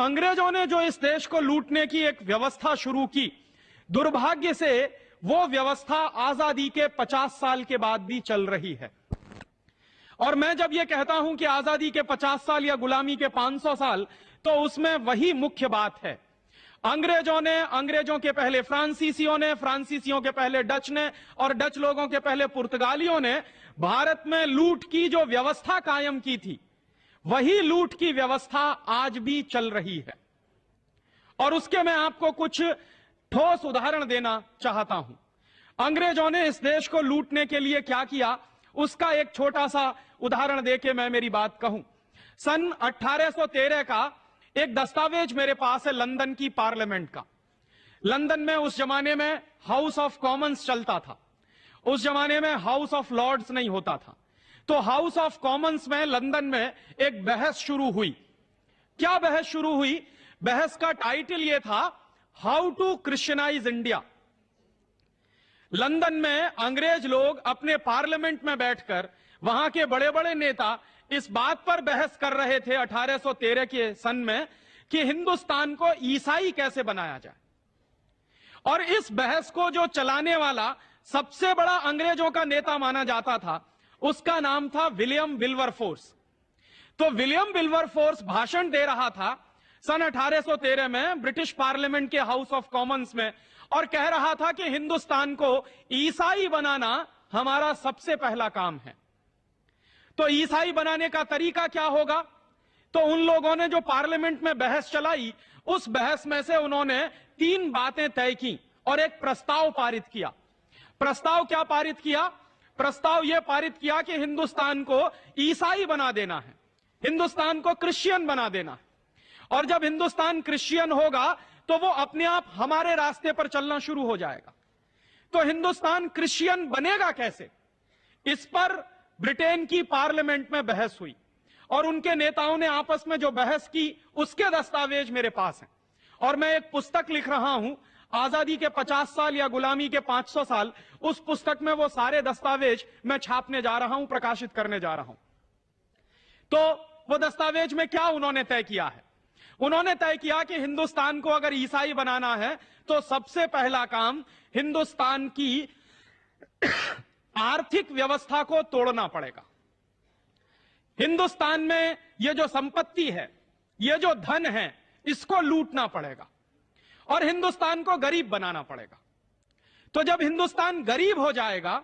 अंग्रेजों ने जो इस देश को लूटने की एक व्यवस्था शुरू की, दुर्भाग्य से वो व्यवस्था आजादी के 50 साल के बाद भी चल रही है। और मैं जब ये कहता हूं कि आजादी के 50 साल या गुलामी के 500 साल, तो उसमें वही मुख्य बात है। अंग्रेजों के पहले फ्रांसीसियों ने, फ्रांसीसियों के पहले डच ने, और डच लोगों के पहले पुर्तगालियों ने भारत में लूट की जो व्यवस्था कायम की थी, वही लूट की व्यवस्था आज भी चल रही है। और उसके मैं आपको कुछ ठोस उदाहरण देना चाहता हूं। अंग्रेजों ने इस देश को लूटने के लिए क्या किया, उसका एक छोटा सा उदाहरण देके मैं मेरी बात कहूं। सन 1813 का एक दस्तावेज मेरे पास है, लंदन की पार्लियामेंट का। लंदन में उस जमाने में हाउस ऑफ कॉमन्स चलता था, उस जमाने में हाउस ऑफ लॉर्ड्स नहीं होता था। तो हाउस ऑफ कॉमन्स में लंदन में एक बहस शुरू हुई। क्या बहस शुरू हुई? बहस का टाइटल यह था, how to Christianize India. London में अंग्रेज लोग अपने पार्लियामेंट में बैठकर, वहां के बड़े बड़े नेता इस बात पर बहस कर रहे थे 1813 के सन में कि हिंदुस्तान को ईसाई कैसे बनाया जाए। और इस बहस को जो चलाने वाला सबसे बड़ा अंग्रेजों का नेता माना जाता था, उसका नाम था विलियम विल्बरफोर्स। तो विलियम विल्बरफोर्स भाषण दे रहा था सन 1813 में ब्रिटिश पार्लियामेंट के हाउस ऑफ कॉमन्स में, और कह रहा था कि हिंदुस्तान को ईसाई बनाना हमारा सबसे पहला काम है। तो ईसाई बनाने का तरीका क्या होगा? तो उन लोगों ने जो पार्लियामेंट में बहस चलाई, उस बहस में से उन्होंने 3 बातें तय की और एक प्रस्ताव पारित किया। प्रस्ताव क्या पारित किया? प्रस्ताव यह पारित किया कि हिंदुस्तान को ईसाई बना देना है, हिंदुस्तान को क्रिश्चियन बना देना है। और जब हिंदुस्तान क्रिश्चियन होगा तो वो अपने आप हमारे रास्ते पर चलना शुरू हो जाएगा। तो हिंदुस्तान क्रिश्चियन बनेगा कैसे? इस पर ब्रिटेन की पार्लियामेंट में बहस हुई, और उनके नेताओं ने आपस में जो बहस की, उसके दस्तावेज मेरे पास हैं। और मैं एक पुस्तक लिख रहा हूं, आजादी के 50 साल या गुलामी के 500 साल। उस पुस्तक में वो सारे दस्तावेज मैं छापने जा रहा हूं, प्रकाशित करने जा रहा हूं। तो वो दस्तावेज में क्या उन्होंने तय किया है? उन्होंने तय किया कि हिंदुस्तान को अगर ईसाई बनाना है तो सबसे पहला काम हिंदुस्तान की आर्थिक व्यवस्था को तोड़ना पड़ेगा। हिंदुस्तान में ये जो संपत्ति है, ये जो धन है, इसको लूटना पड़ेगा और हिंदुस्तान को गरीब बनाना पड़ेगा। तो जब हिंदुस्तान गरीब हो जाएगा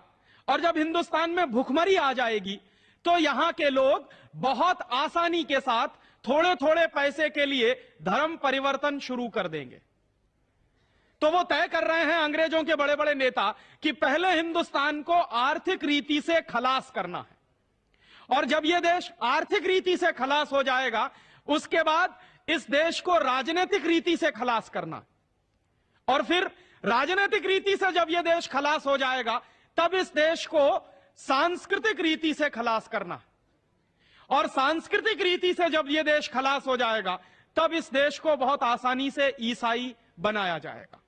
और जब हिंदुस्तान में भुखमरी आ जाएगी, तो यहां के लोग बहुत आसानी के साथ थोड़े थोड़े पैसे के लिए धर्म परिवर्तन शुरू कर देंगे। तो वो तय कर रहे हैं अंग्रेजों के बड़े बड़े नेता कि पहले हिंदुस्तान को आर्थिक रीति से खलास करना है, और जब यह देश आर्थिक रीति से खलास हो जाएगा, उसके बाद इस देश को राजनीतिक रीति से खलास करना, और फिर राजनीतिक रीति से जब यह देश खलास हो जाएगा, तब इस देश को सांस्कृतिक रीति से खलास करना, और सांस्कृतिक रीति से जब यह देश खलास हो जाएगा, तब इस देश को बहुत आसानी से ईसाई बनाया जाएगा।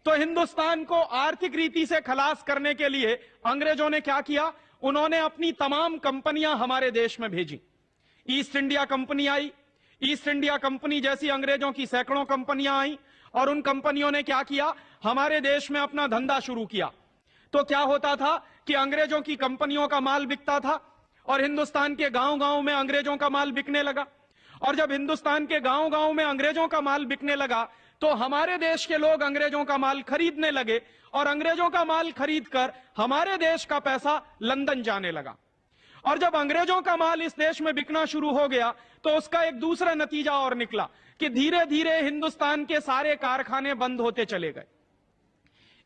तो हिंदुस्तान को आर्थिक रीति से खलास करने के लिए अंग्रेजों ने क्या किया? उन्होंने अपनी तमाम कंपनियां हमारे देश में भेजी। ईस्ट इंडिया कंपनी आई, ईस्ट इंडिया कंपनी जैसी अंग्रेजों की सैकड़ों कंपनियां आई, और उन कंपनियों ने क्या किया? हमारे देश में अपना धंधा शुरू किया। तो क्या होता था कि अंग्रेजों की कंपनियों का माल बिकता था और हिंदुस्तान के गांव-गांव में अंग्रेजों का माल बिकने लगा, और जब हिंदुस्तान के गांव-गांव में अंग्रेजों का माल बिकने लगा, तो हमारे देश के लोग अंग्रेजों का माल खरीदने लगे, और अंग्रेजों का माल खरीदकर हमारे देश का पैसा लंदन जाने लगा। और जब अंग्रेजों का माल इस देश में बिकना शुरू हो गया, तो उसका एक दूसरा नतीजा और निकला कि धीरे धीरे हिंदुस्तान के सारे कारखाने बंद होते चले गए।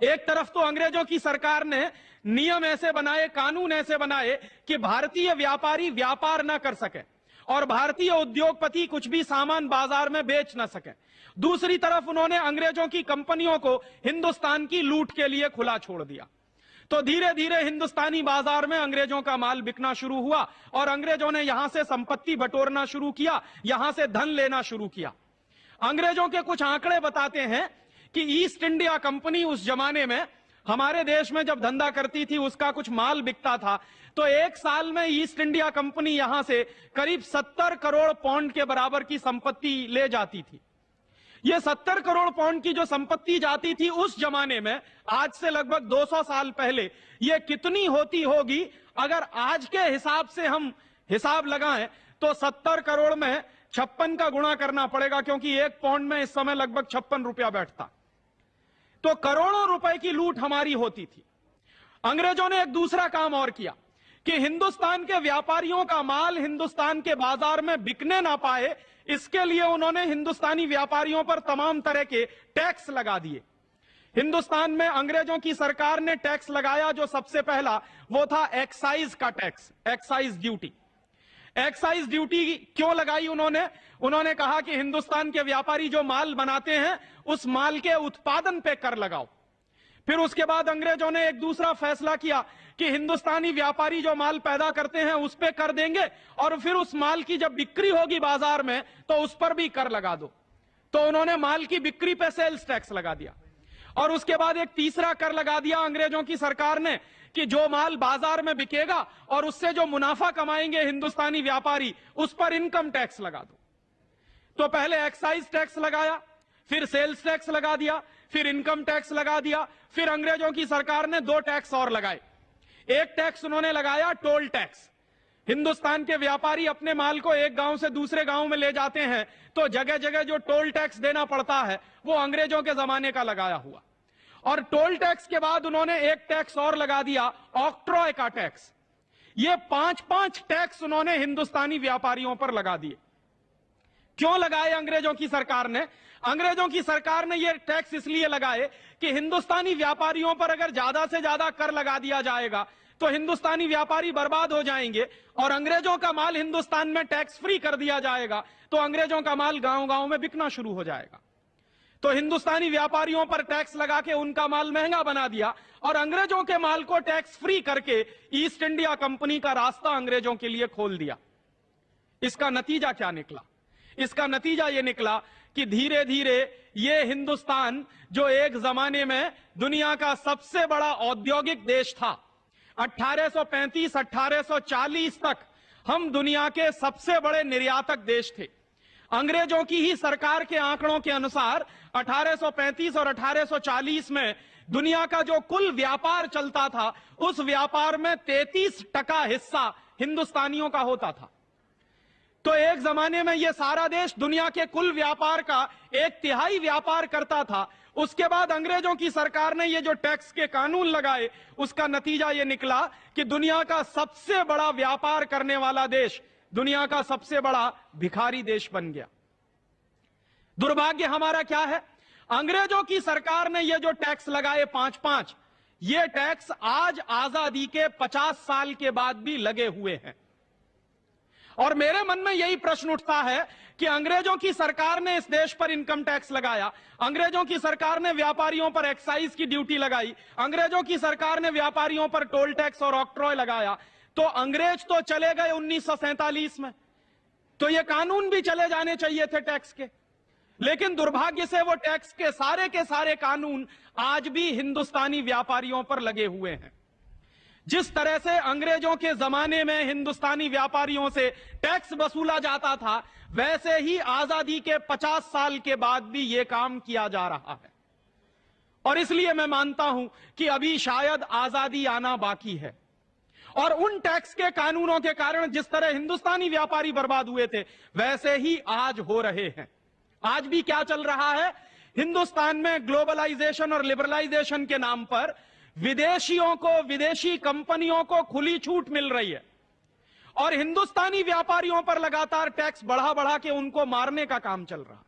एक तरफ तो अंग्रेजों की सरकार ने नियम ऐसे बनाए, कानून ऐसे बनाए कि भारतीय व्यापारी व्यापार ना कर सके और भारतीय उद्योगपति कुछ भी सामान बाजार में बेच ना सके। दूसरी तरफ उन्होंने अंग्रेजों की कंपनियों को हिंदुस्तान की लूट के लिए खुला छोड़ दिया। तो धीरे धीरे हिंदुस्तानी बाजार में अंग्रेजों का माल बिकना शुरू हुआ, और अंग्रेजों ने यहां से संपत्ति बटोरना शुरू किया, यहां से धन लेना शुरू किया। अंग्रेजों के कुछ आंकड़े बताते हैं कि ईस्ट इंडिया कंपनी उस जमाने में हमारे देश में जब धंधा करती थी, उसका कुछ माल बिकता था, तो एक साल में ईस्ट इंडिया कंपनी यहां से करीब 70 करोड़ पाउंड के बराबर की संपत्ति ले जाती थी। ये 70 करोड़ पाउंड की जो संपत्ति जाती थी उस जमाने में, आज से लगभग 200 साल पहले, ये कितनी होती होगी? अगर आज के हिसाब से हम हिसाब लगाएं तो 70 करोड़ में 56 का गुणा करना पड़ेगा, क्योंकि एक पाउंड में इस समय लगभग 56 रुपया बैठता। तो करोड़ों रुपए की लूट हमारी होती थी। अंग्रेजों ने एक दूसरा काम और किया कि हिंदुस्तान के व्यापारियों का माल हिंदुस्तान के बाजार में बिकने ना पाए, इसके लिए उन्होंने हिंदुस्तानी व्यापारियों पर तमाम तरह के टैक्स लगा दिए। हिंदुस्तान में अंग्रेजों की सरकार ने टैक्स लगाया, जो सबसे पहला वो था एक्साइज का tax, excise duty. Excise duty क्यों लगाई उन्होंने कहा कि हिंदुस्तान के व्यापारी जो माल बनाते हैं उस माल के उत्पादन पे कर लगाओ। फिर उसके बाद अंग्रेजों ने एक दूसरा फैसला किया कि हिंदुस्तानी व्यापारी जो माल पैदा करते हैं उस पे कर देंगे, और फिर उस माल की जब बिक्री होगी बाजार में तो उस पर भी कर लगा दो। तो उन्होंने माल की बिक्री पे सेल्स टैक्स लगा दिया। और उसके बाद एक तीसरा कर लगा दिया अंग्रेजों की सरकार ने कि जो माल बाजार में बिकेगा और उससे जो मुनाफा कमाएंगे हिंदुस्तानी व्यापारी, उस पर इनकम टैक्स लगा दो। तो पहले एक्साइज टैक्स लगाया, फिर सेल्स टैक्स लगा दिया, फिर इनकम टैक्स लगा दिया, फिर अंग्रेजों की सरकार ने 2 टैक्स और लगाए। एक टैक्स उन्होंने लगाया टोल टैक्स। हिंदुस्तान के व्यापारी अपने माल को एक गांव से दूसरे गांव में ले जाते हैं तो जगह जगह जो टोल टैक्स देना पड़ता है वो अंग्रेजों के जमाने का लगाया हुआ। और टोल टैक्स के बाद उन्होंने एक टैक्स और लगा दिया, ऑक्ट्रॉय का टैक्स। ये 5-5 टैक्स उन्होंने हिंदुस्तानी व्यापारियों पर लगा दिए। क्यों लगाए अंग्रेजों की सरकार ने? अंग्रेजों की सरकार ने ये टैक्स इसलिए लगाए कि हिंदुस्तानी व्यापारियों पर अगर ज्यादा से ज्यादा कर लगा दिया जाएगा तो हिंदुस्तानी व्यापारी बर्बाद हो जाएंगे, और अंग्रेजों का माल हिंदुस्तान में टैक्स फ्री कर दिया जाएगा तो अंग्रेजों का माल गांव गांव में बिकना शुरू हो जाएगा। तो हिंदुस्तानी व्यापारियों पर टैक्स लगा के उनका माल महंगा बना दिया, और अंग्रेजों के माल को टैक्स फ्री करके ईस्ट इंडिया कंपनी का रास्ता अंग्रेजों के लिए खोल दिया। इसका नतीजा क्या निकला? इसका नतीजा यह निकला कि धीरे धीरे ये हिंदुस्तान, जो एक जमाने में दुनिया का सबसे बड़ा औद्योगिक देश था, 1835-1840 तक हम दुनिया के सबसे बड़े निर्यातक देश थे। अंग्रेजों की ही सरकार के आंकड़ों के अनुसार 1835 और 1840 में दुनिया का जो कुल व्यापार चलता था उस व्यापार में 33% हिस्सा हिंदुस्तानियों का होता था। तो एक जमाने में यह सारा देश दुनिया के कुल व्यापार का 1/3 व्यापार करता था। उसके बाद अंग्रेजों की सरकार ने ये जो टैक्स के कानून लगाए, उसका नतीजा ये निकला कि दुनिया का सबसे बड़ा व्यापार करने वाला देश दुनिया का सबसे बड़ा भिखारी देश बन गया। दुर्भाग्य हमारा क्या है? अंग्रेजों की सरकार ने ये जो टैक्स लगाए 5-5, ये टैक्स आज आजादी के 50 साल के बाद भी लगे हुए हैं। और मेरे मन में यही प्रश्न उठता है कि अंग्रेजों की सरकार ने इस देश पर इनकम टैक्स लगाया, अंग्रेजों की सरकार ने व्यापारियों पर एक्साइज की ड्यूटी लगाई, अंग्रेजों की सरकार ने व्यापारियों पर टोल टैक्स और ऑक्ट्रॉय लगाया, तो अंग्रेज तो चले गए 1947 में, तो ये कानून भी चले जाने चाहिए थे टैक्स के। लेकिन दुर्भाग्य से वो टैक्स के सारे कानून आज भी हिंदुस्तानी व्यापारियों पर लगे हुए हैं। जिस तरह से अंग्रेजों के जमाने में हिंदुस्तानी व्यापारियों से टैक्स वसूला जाता था, वैसे ही आजादी के 50 साल के बाद भी यह काम किया जा रहा है। और इसलिए मैं मानता हूं कि अभी शायद आजादी आना बाकी है। और उन टैक्स के कानूनों के कारण जिस तरह हिंदुस्तानी व्यापारी बर्बाद हुए थे, वैसे ही आज हो रहे हैं। आज भी क्या चल रहा है? हिंदुस्तान में ग्लोबलाइजेशन और लिबरलाइजेशन के नाम पर विदेशियों को, विदेशी कंपनियों को खुली छूट मिल रही है, और हिंदुस्तानी व्यापारियों पर लगातार टैक्स बढ़ा बढ़ा के उनको मारने का काम चल रहा है।